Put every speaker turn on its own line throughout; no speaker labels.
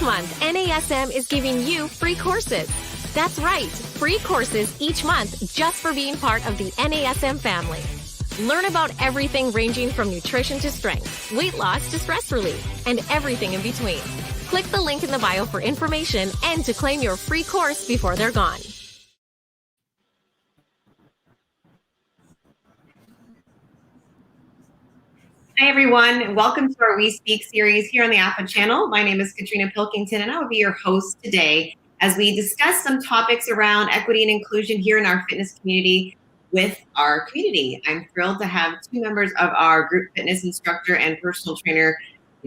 month, NASM is giving you free courses. That's right, free courses each month just for being part of the NASM family. Learn about everything ranging from nutrition to strength, weight loss to stress relief, and everything in between. Click the link in the bio for information and to claim your free course before they're gone.
Hi, everyone. Welcome to our We Speak series here on the AFAA channel. My name is Katrina Pilkington, and I will be your host today as we discuss some topics around equity and inclusion here in our fitness community with our community. I'm thrilled to have two members of our group fitness instructor and personal trainer,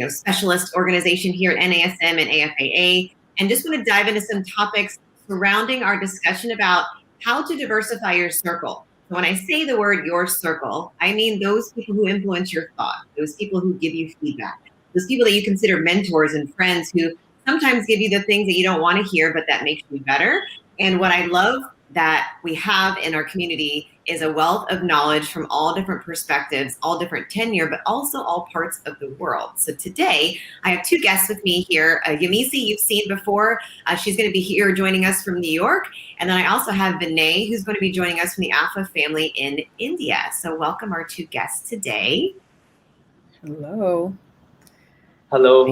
specialist organization here at NASM and AFAA, and just want to dive into some topics surrounding our discussion about how to diversify your circle. So when I say the word your circle, I mean those people who influence your thought, those people who give you feedback, those people that you consider mentors and friends who sometimes give you the things that you don't want to hear, but that makes you better. And what I love that we have in our community is a wealth of knowledge from all different perspectives, all different tenure, but also all parts of the world. So today I have two guests with me here. Yamisi, you've seen before. She's going to be here joining us from New York. And then I also have Vinay, who's going to be joining us from the AFAA family in India. So welcome our two guests today.
Hello.
Hello.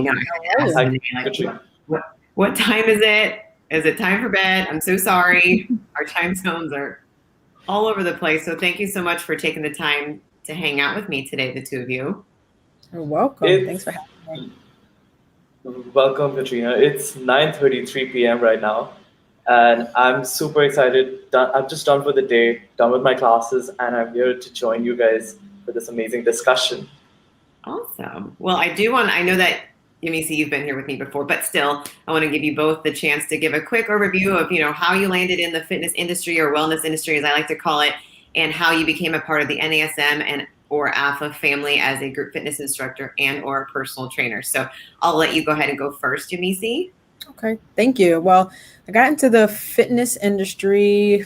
What time is it? Is it time for bed? I'm so sorry. Our time zones are all over the place. So thank you so much for taking the time to hang out with me today, the two of you.
You're welcome. Thanks for having me.
Welcome, Katrina. It's 9:33 p.m. right now, and I'm super excited. I'm just done for the day, done with my classes, and I'm here to join you guys for this amazing discussion.
Awesome. Well, I know that Yamisi, you've been here with me before, but still, I want to give you both the chance to give a quick overview of, how you landed in the fitness industry or wellness industry, as I like to call it, and how you became a part of the NASM and or AFAA family as a group fitness instructor and or a personal trainer. So I'll let you go ahead and go first, Yamisi.
Okay, thank you. Well, I got into the fitness industry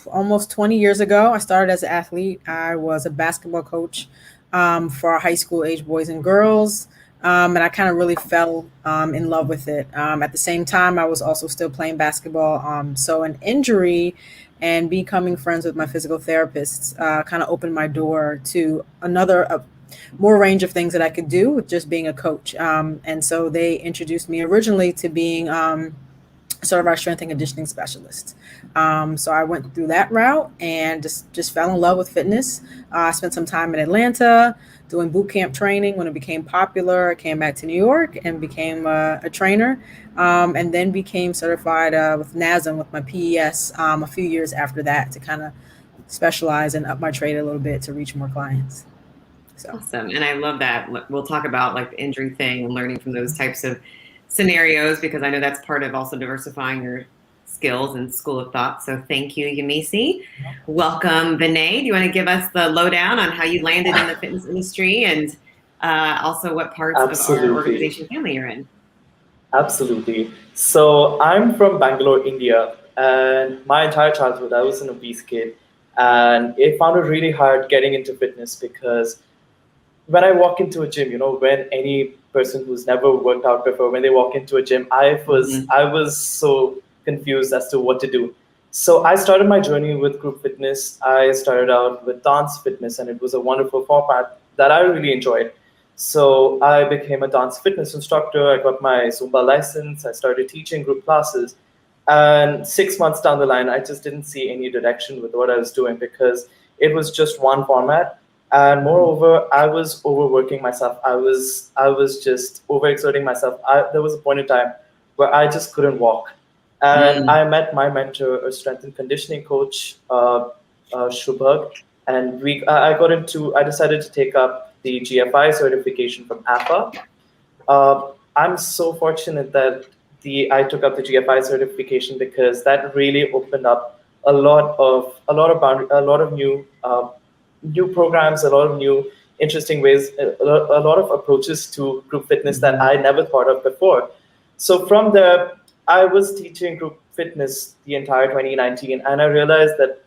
almost 20 years ago. I started as an athlete. I was a basketball coach for high school age boys and girls. And I kind of really fell in love with it. At the same time, I was also still playing basketball. So an injury and becoming friends with my physical therapists kind of opened my door to more range of things that I could do with just being a coach. And so they introduced me originally to being sort of our strength and conditioning specialist. So I went through that route and just fell in love with fitness. I spent some time in Atlanta doing boot camp training. When it became popular, I came back to New York and became a trainer, and then became certified with NASM with my PES a few years after that to kind of specialize and up my trade a little bit to reach more clients. So.
Awesome. And I love that. We'll talk about like the injury thing and learning from those types of scenarios, because I know that's part of also diversifying your skills and school of thought. So thank you, Yamisi. Welcome, Vinay. Do you want to give us the lowdown on how you landed in the fitness industry and also what parts of our organization family you're in?
Absolutely. So I'm from Bangalore, India, and my entire childhood I was an obese kid, and I found it really hard getting into fitness because when I walk into a gym, when any person who's never worked out before, when they walk into a gym, I was so confused as to what to do. So I started my journey with group fitness. I started out with dance fitness, and it was a wonderful format that I really enjoyed. So I became a dance fitness instructor. I got my Zumba license. I started teaching group classes. And 6 months down the line, I just didn't see any direction with what I was doing because it was just one format. And moreover, I was overworking myself. I was just overexerting myself. There was a point in time where I just couldn't walk. And I met my mentor, a strength and conditioning coach, Shubhag, and I decided to take up the GFI certification from AFAA. I'm so fortunate that I took up the GFI certification because that really opened up a lot of new programs, a lot of new interesting ways, a lot of approaches to group fitness that I never thought of before. So from there, I was teaching group fitness the entire 2019, and I realized that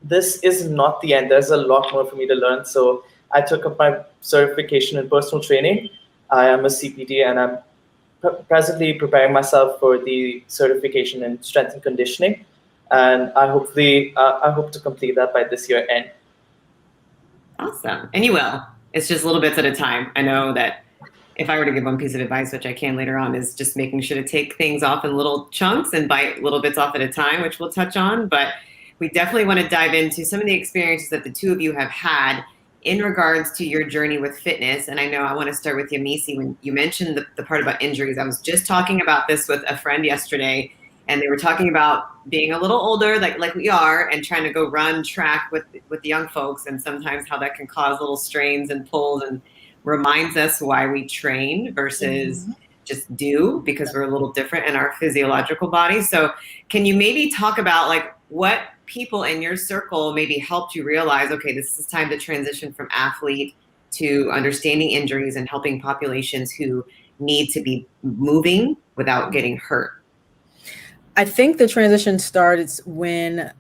this is not the end. There's a lot more for me to learn. So I took up my certification in personal training. I am a CPT, and I'm presently preparing myself for the certification in strength and conditioning, and I hope to complete that by this year end.
Awesome. And you will. It's just little bits at a time. I know that if I were to give one piece of advice, which I can later on, is just making sure to take things off in little chunks and bite little bits off at a time, which we'll touch on. But we definitely want to dive into some of the experiences that the two of you have had in regards to your journey with fitness. And I know I want to start with Yamisi. When you mentioned the part about injuries, I was just talking about this with a friend yesterday, and they were talking about being a little older, like we are, and trying to go run track with the young folks, and sometimes how that can cause little strains and pulls, and reminds us why we train versus just do, because we're a little different in our physiological body. So can you maybe talk about like what people in your circle maybe helped you realize, okay, this is time to transition from athlete to understanding injuries and helping populations who need to be moving without getting hurt?
I think the transition started when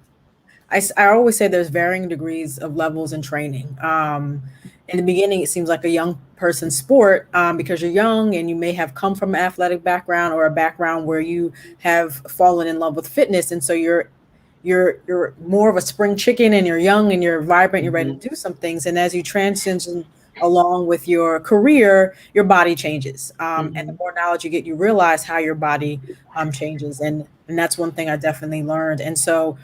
I always say there's varying degrees of levels in training. In the beginning, it seems like a young person's sport because you're young and you may have come from an athletic background or a background where you have fallen in love with fitness. And so you're more of a spring chicken and you're young and you're vibrant, you're ready to do some things. And as you transition along with your career, your body changes. And the more knowledge you get, you realize how your body changes. And that's one thing I definitely learned. And so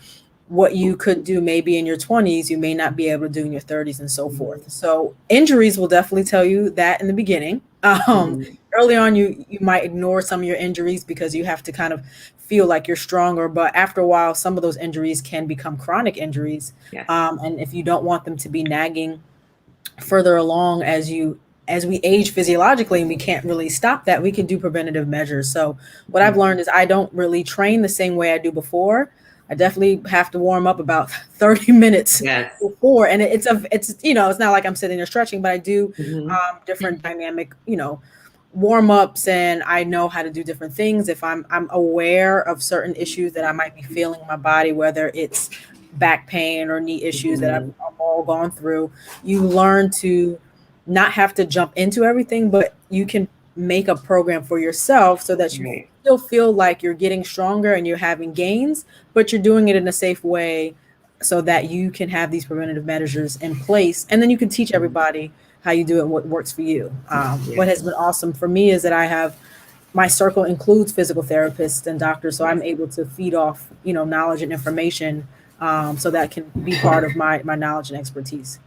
what you could do maybe in your 20s, you may not be able to do in your 30s and so forth. So injuries will definitely tell you that in the beginning. Early on, you might ignore some of your injuries because you have to kind of feel like you're stronger. But after a while, some of those injuries can become chronic injuries.
Yes.
And if you don't want them to be nagging further along as we age physiologically, and we can't really stop that, we can do preventative measures. So what I've learned is I don't really train the same way I do before. I definitely have to warm up about 30 minutes before. And it's not like I'm sitting there stretching, but I do different dynamic, warm ups, and I know how to do different things. If I'm aware of certain issues that I might be feeling in my body, whether it's back pain or knee issues that I've all gone through, you learn to not have to jump into everything, but you can make a program for yourself so that you still feel like you're getting stronger and you're having gains, but you're doing it in a safe way so that you can have these preventative measures in place. And then you can teach everybody how you do it and what works for you. What has been awesome for me is that my circle includes physical therapists and doctors, so I'm able to feed off, knowledge and information so that can be part of my knowledge and expertise.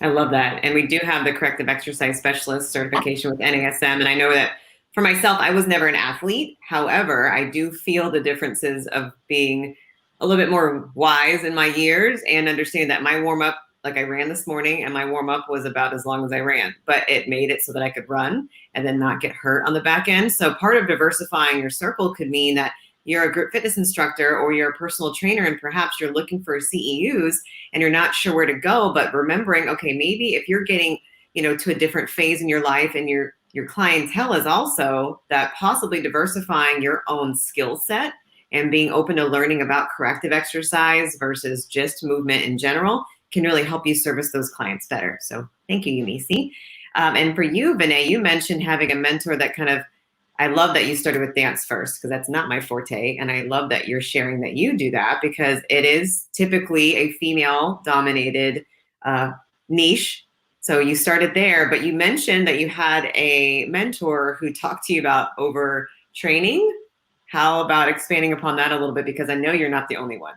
I love that. And we do have the corrective exercise specialist certification with NASM. And I know that for myself, I was never an athlete. However, I do feel the differences of being a little bit more wise in my years and understanding that my warm up, like I ran this morning, and my warm up was about as long as I ran, but it made it so that I could run and then not get hurt on the back end. So part of diversifying your circle could mean that you're a group fitness instructor or you're a personal trainer, and perhaps you're looking for CEUs and you're not sure where to go, but remembering, okay, maybe if you're getting, to a different phase in your life and your clientele is also that, possibly diversifying your own skill set and being open to learning about corrective exercise versus just movement in general can really help you service those clients better. So thank you, Yamisi. And for you, Vinay, you mentioned having a mentor that I love that you started with dance first, because that's not my forte. And I love that you're sharing that you do that, because it is typically a female dominated niche. So you started there, but you mentioned that you had a mentor who talked to you about overtraining. How about expanding upon that a little bit? Because I know you're not the only one.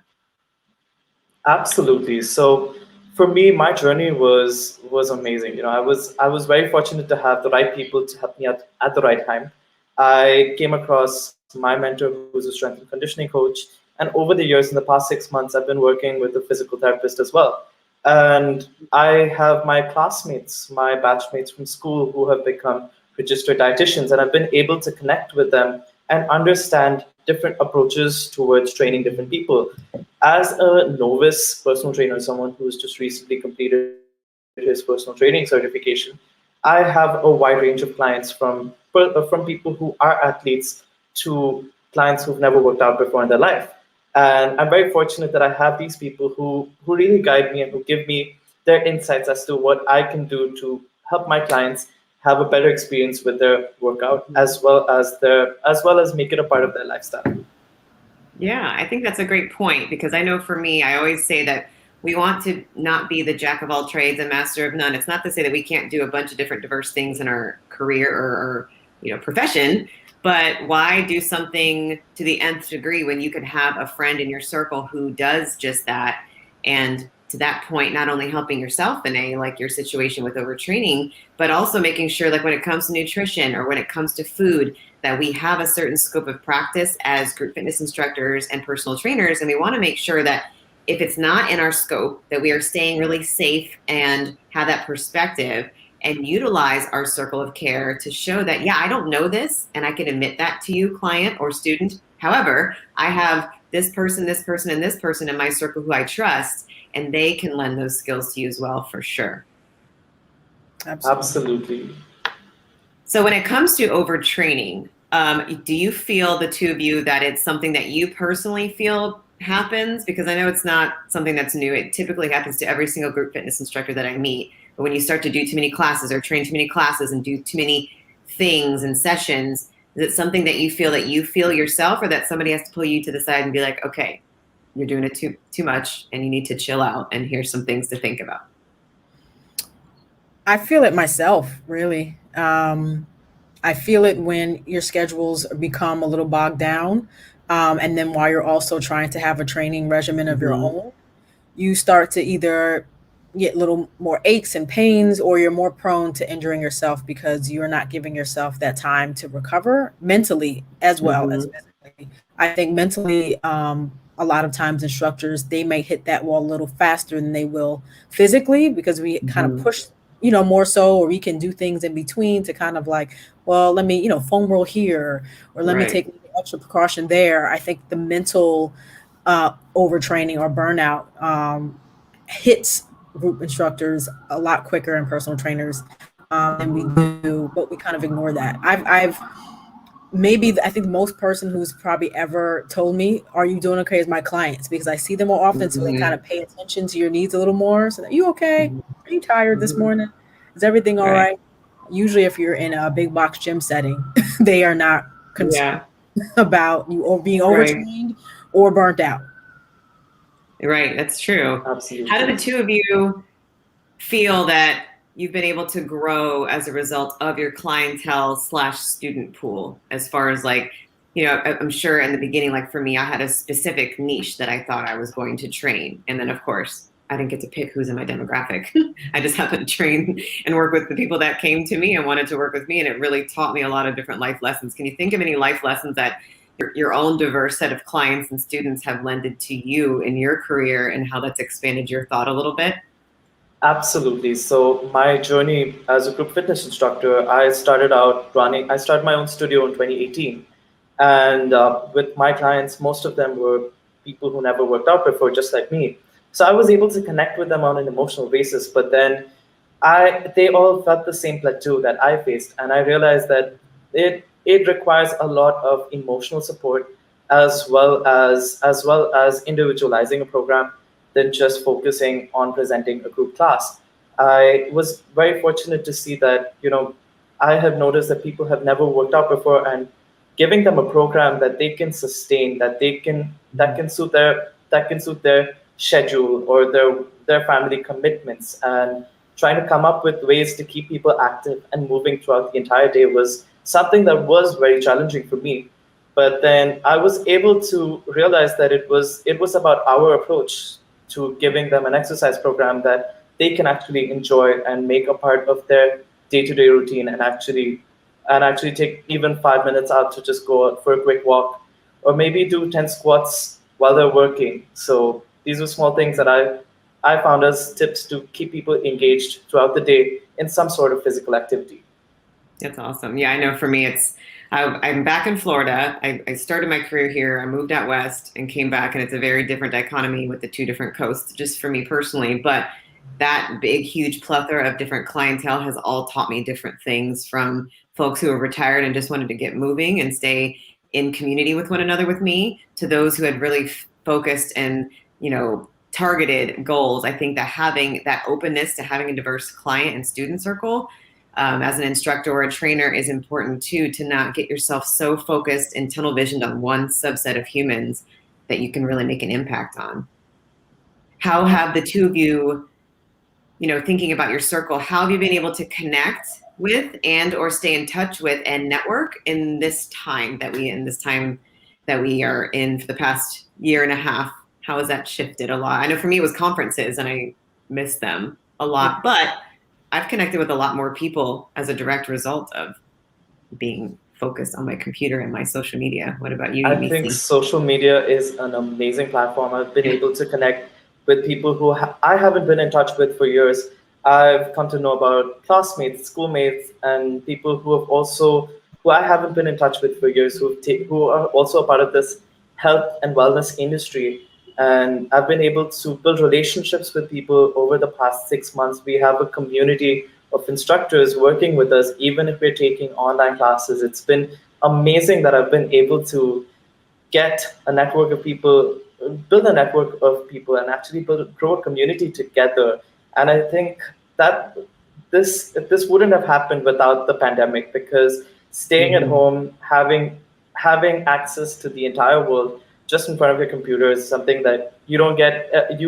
Absolutely. So for me, my journey was amazing. I was very fortunate to have the right people to help me at the right time. I came across my mentor, who's a strength and conditioning coach. And over the years, in the past 6 months, I've been working with a physical therapist as well. And I have my classmates, my batchmates from school, who have become registered dietitians, and I've been able to connect with them and understand different approaches towards training different people. As a novice personal trainer, someone who's just recently completed his personal training certification, I have a wide range of clients from people who are athletes to clients who've never worked out before in their life. And I'm very fortunate that I have these people who really guide me and who give me their insights as to what I can do to help my clients have a better experience with their workout, as well as make it a part of their lifestyle.
Yeah, I think that's a great point, because I know for me, I always say that we want to not be the jack of all trades and master of none. It's not to say that we can't do a bunch of different diverse things in our career or profession, but why do something to the nth degree when you could have a friend in your circle who does just that? And to that point, not only helping yourself, Vinay, like your situation with overtraining, but also making sure, like when it comes to nutrition or when it comes to food, that we have a certain scope of practice as group fitness instructors and personal trainers. And we want to make sure that if it's not in our scope, that we are staying really safe and have that perspective and utilize our circle of care to show that, yeah, I don't know this, and I can admit that to you, client or student. However, I have this person, and this person in my circle who I trust, and they can lend those skills to you as well, for sure.
Absolutely.
So when it comes to overtraining, do you feel, the two of you, that it's something that you personally feel happens? Because I know it's not something that's new. It typically happens to every single group fitness instructor that I meet. But when you start to do too many classes or train too many classes and do too many things and sessions, is it something that you feel yourself, or that somebody has to pull you to the side and be like, okay, you're doing it too much and you need to chill out, and here's some things to think about?
I feel it myself, really. I feel it when your schedules become a little bogged down. And then while you're also trying to have a training regimen of your own, you start to either get a little more aches and pains, or you're more prone to injuring yourself because you're not giving yourself that time to recover mentally as well as physically. I think mentally, a lot of times instructors, they may hit that wall a little faster than they will physically, because we kind of push, more so, or we can do things in between to kind of like, well, let me, foam roll here, or let me take extra precaution there. I think the mental overtraining or burnout hits group instructors a lot quicker and personal trainers than we do, but we kind of ignore that. I think the most person who's probably ever told me, "Are you doing okay?" is my clients, because I see them more often, so they kind of pay attention to your needs a little more. So, are you okay? Are you tired this morning? Is everything all right? Usually, if you're in a big box gym setting, they are not concerned about you or being overtrained or burnt out.
Right, that's true.
Absolutely.
How do the two of you feel that you've been able to grow as a result of your clientele / student pool? As far as like, I'm sure in the beginning, like for me, I had a specific niche that I thought I was going to train. And then of course, I didn't get to pick who's in my demographic. I just happened to train and work with the people that came to me and wanted to work with me. And it really taught me a lot of different life lessons. Can you think of any life lessons that your own diverse set of clients and students have lended to you in your career, and how that's expanded your thought a little bit?
Absolutely. So my journey as a group fitness instructor, I started my own studio in 2018. And with my clients, most of them were people who never worked out before, just like me. So I was able to connect with them on an emotional basis, but then they all felt the same plateau that I faced. And I realized that it requires a lot of emotional support, as well as individualizing a program than just focusing on presenting a group class. I was very fortunate to see that, I have noticed that people have never worked out before, and giving them a program that they can sustain, that can suit their schedule or their family commitments, and trying to come up with ways to keep people active and moving throughout the entire day was something that was very challenging for me. But then I was able to realize that it was about our approach to giving them an exercise program that they can actually enjoy and make a part of their day-to-day routine, and actually take even 5 minutes out to just go out for a quick walk, or maybe do 10 squats while they're working. So these were small things that I found as tips to keep people engaged throughout the day in some sort of physical activity.
That's awesome. Yeah, I know for me, I'm back in Florida. I started my career here. I moved out west and came back, and it's a very different dichotomy with the two different coasts, just for me personally. But that big, huge plethora of different clientele has all taught me different things, from folks who are retired and just wanted to get moving and stay in community with one another with me, to those who had really focused and, targeted goals. I think that having that openness to having a diverse client and student circle as an instructor or a trainer is important too, to not get yourself so focused and tunnel visioned on one subset of humans that you can really make an impact on. How have the two of you, thinking about your circle, how have you been able to connect with and or stay in touch with and network in this time that we are in for the past year and a half? How has that shifted a lot? I know for me it was conferences and I miss them a lot, but I've connected with a lot more people as a direct result of being focused on my computer and my social media. What about you,
I think social media is an amazing platform. I've been able to connect with people who I haven't been in touch with for years. I've come to know about classmates, schoolmates, and people who I haven't been in touch with for years, who are also a part of this health and wellness industry. And I've been able to build relationships with people over the past 6 months. We have a community of instructors working with us, even if we're taking online classes. It's been amazing that I've been able to get a network of people, build a network of people, and actually grow a community together. And I think that this wouldn't have happened without the pandemic, because staying at home, having access to the entire world just in front of your computer is something that you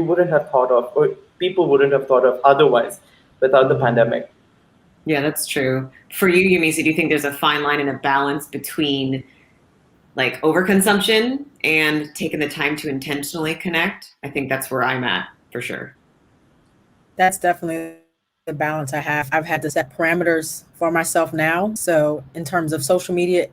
wouldn't have thought of, or people wouldn't have thought of otherwise without the pandemic.
Yeah, that's true. For you, Yamisi, do you think there's a fine line and a balance between like overconsumption and taking the time to intentionally connect? I think that's where I'm at for sure.
That's definitely the balance I have. I've had to set parameters for myself now. So in terms of social media,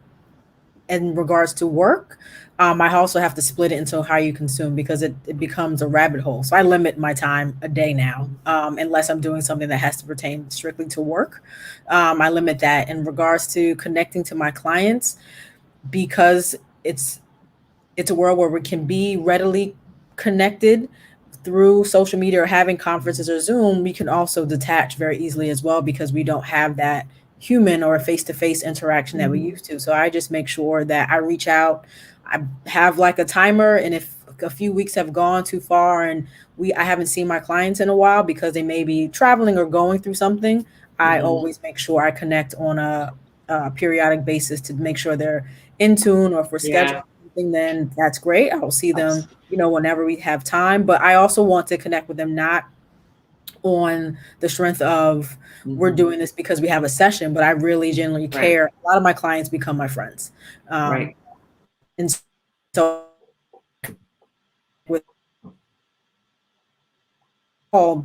in regards to work, I also have to split it into how you consume, because it becomes a rabbit hole. So I limit my time a day now, unless I'm doing something that has to pertain strictly to work. I limit that. In regards to connecting to my clients, because it's a world where we can be readily connected through social media or having conferences or Zoom, we can also detach very easily as well, because we don't have that human or face-to-face interaction that we used to. So I just make sure that I reach out. I have like a timer, and if a few weeks have gone too far and I haven't seen my clients in a while because they may be traveling or going through something, I always make sure I connect on a periodic basis to make sure they're in tune, or if we're scheduling something, then that's great. I'll see them, whenever we have time. But I also want to connect with them, not on the strength of we're doing this because we have a session, but I really genuinely care. A lot of my clients become my friends. And so with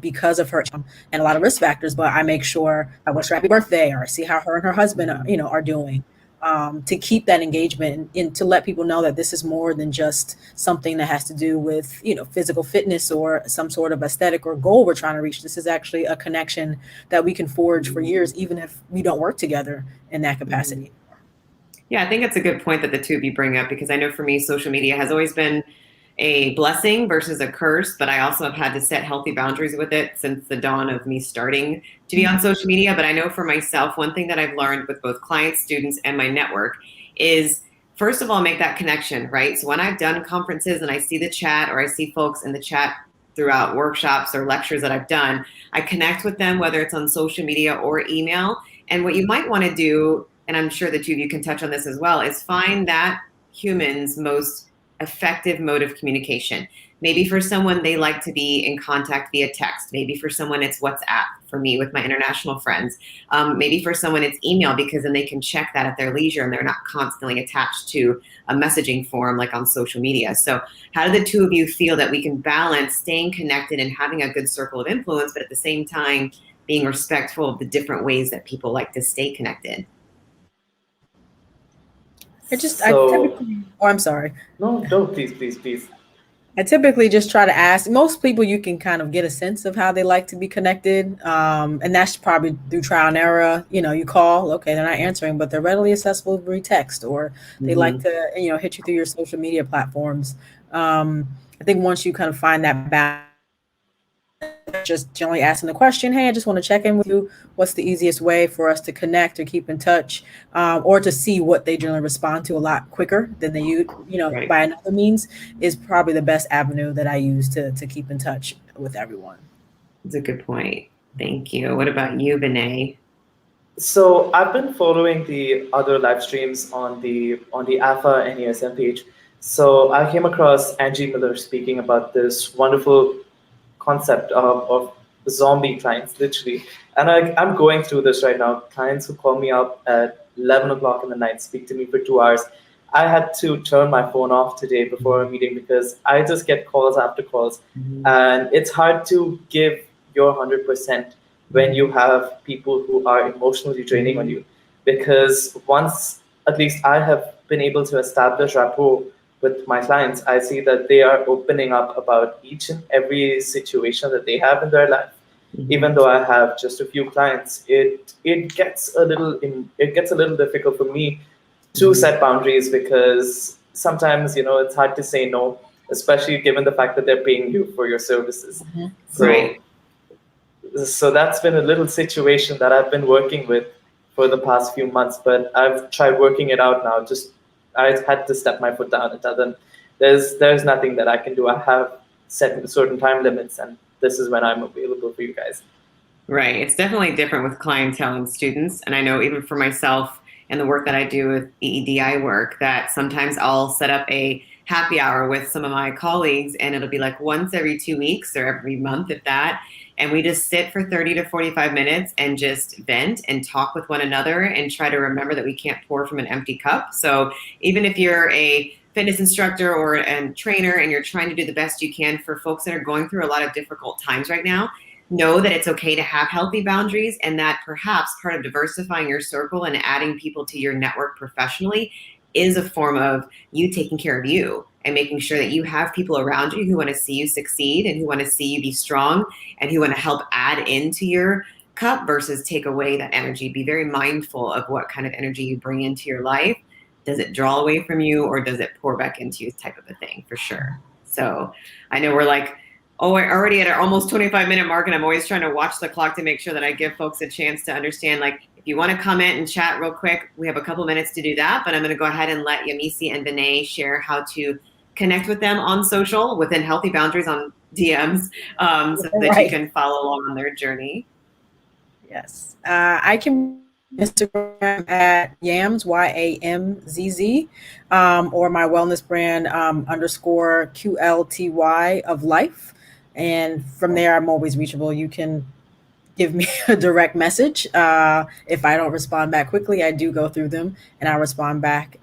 because of her and a lot of risk factors, but I make sure I wish her happy birthday, or I see how her and her husband are doing, to keep that engagement and to let people know that this is more than just something that has to do with physical fitness or some sort of aesthetic or goal we're trying to reach. This is actually a connection that we can forge for years, even if we don't work together in that capacity.
Yeah, I think it's a good point that the two of you bring up, because I know for me, social media has always been a blessing versus a curse, but I also have had to set healthy boundaries with it since the dawn of me starting to be on social media. But I know for myself, one thing that I've learned with both clients, students, and my network is, first of all, make that connection, right? So when I've done conferences and I see the chat, or I see folks in the chat throughout workshops or lectures that I've done, I connect with them, whether it's on social media or email. And what you might want to do, and I'm sure the two of you can touch on this as well, is find that human's most effective mode of communication. Maybe for someone, they like to be in contact via text. Maybe for someone, it's WhatsApp, for me with my international friends. Maybe for someone, it's email, because then they can check that at their leisure and they're not constantly attached to a messaging forum like on social media. So how do the two of you feel that we can balance staying connected and having a good circle of influence, but at the same time being respectful of the different ways that people like to stay connected?
I'm sorry.
No, please.
I typically just try to ask. Most people, you can kind of get a sense of how they like to be connected. And that's probably through trial and error. You call, okay, they're not answering, but they're readily accessible through text, or they like to, hit you through your social media platforms. I think once you kind of find that balance, just generally asking the question, hey, I just want to check in with you. What's the easiest way for us to connect or keep in touch, or to see what they generally respond to a lot quicker than they by another means, is probably the best avenue that I use to keep in touch with everyone.
That's a good point. Thank you. What about you, Vinay?
So I've been following the other live streams on the AFA and ASM page. So I came across Angie Miller speaking about this wonderful concept of zombie clients, literally. And I'm going through this right now. Clients who call me up at 11 o'clock in the night, speak to me for 2 hours. I had to turn my phone off today before a meeting because I just get calls after calls. And it's hard to give your 100% when you have people who are emotionally draining on you. Because once, at least I have been able to establish rapport with my clients, I see that they are opening up about each and every situation that they have in their life. Even though I have just a few clients, it gets a little difficult for me to set boundaries because sometimes it's hard to say no, especially given the fact that they're paying you for your services. So,
Right.
so that's been a little situation that I've been working with for the past few months, but I've tried working it out now. Just I had to step my foot down and tell them there's nothing that I can do. I have set certain time limits, and this is when I'm available for you guys.
Right. It's definitely different with clientele and students. And I know even for myself and the work that I do with EEDI work, that sometimes I'll set up a happy hour with some of my colleagues, and it'll be like once every 2 weeks or every month, if that. And we just sit for 30 to 45 minutes and just vent and talk with one another and try to remember that we can't pour from an empty cup. So even if you're a fitness instructor or a trainer and you're trying to do the best you can for folks that are going through a lot of difficult times right now, know that it's okay to have healthy boundaries, and that perhaps part of diversifying your circle and adding people to your network professionally is a form of you taking care of you and making sure that you have people around you who want to see you succeed and who want to see you be strong and who want to help add into your cup versus take away that energy. Be very mindful of what kind of energy you bring into your life. Does it draw away from you or does it pour back into you, type of a thing, for sure. So I know we're like, we're already at our almost 25-minute mark, and I'm always trying to watch the clock to make sure that I give folks a chance to understand, like, if you want to comment and chat real quick, we have a couple minutes to do that, but I'm going to go ahead and let Yamisi and Vinay share how to connect with them on social within healthy boundaries on DMs, so that you can follow along on their journey.
Yes. I can Instagram at Yams, YAMZZ, or my wellness brand underscore QLTY of life. And from there, I'm always reachable. You can give me a direct message. If I don't respond back quickly, I do go through them and I respond back.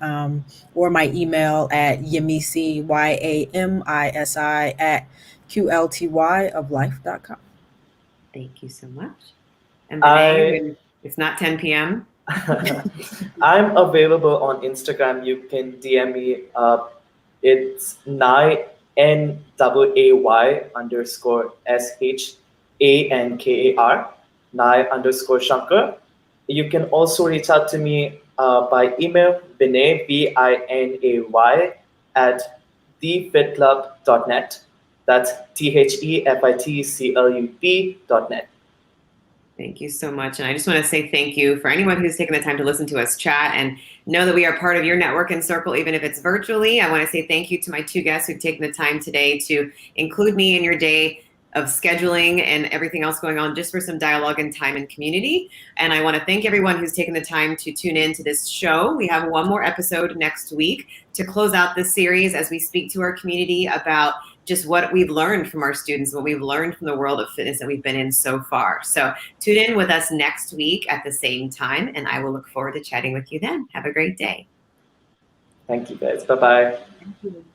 Or my email at Yamisi, YAMISI at QLTYoflife.com.
Thank you so much. And Vinay, it's not 10 p.m.
I'm available on Instagram. You can DM me. It's NAY _SHANKAR, Nay_Shankar. You can also reach out to me by email, Vinay, VINAY, at thefitclub.net. That's THEFITCLUB.net.
Thank you so much. And I just want to say thank you for anyone who's taken the time to listen to us chat and know that we are part of your network and circle, even if it's virtually. I want to say thank you to my two guests who've taken the time today to include me in your day of scheduling and everything else going on, just for some dialogue and time and community. And I want to thank everyone who's taken the time to tune in to this show. We have one more episode next week to close out this series as we speak to our community about just what we've learned from our students, what we've learned from the world of fitness that we've been in so far. So tune in with us next week at the same time, and I will look forward to chatting with you then. Have a great day.
Thank you, guys. Bye-bye.
Thank you.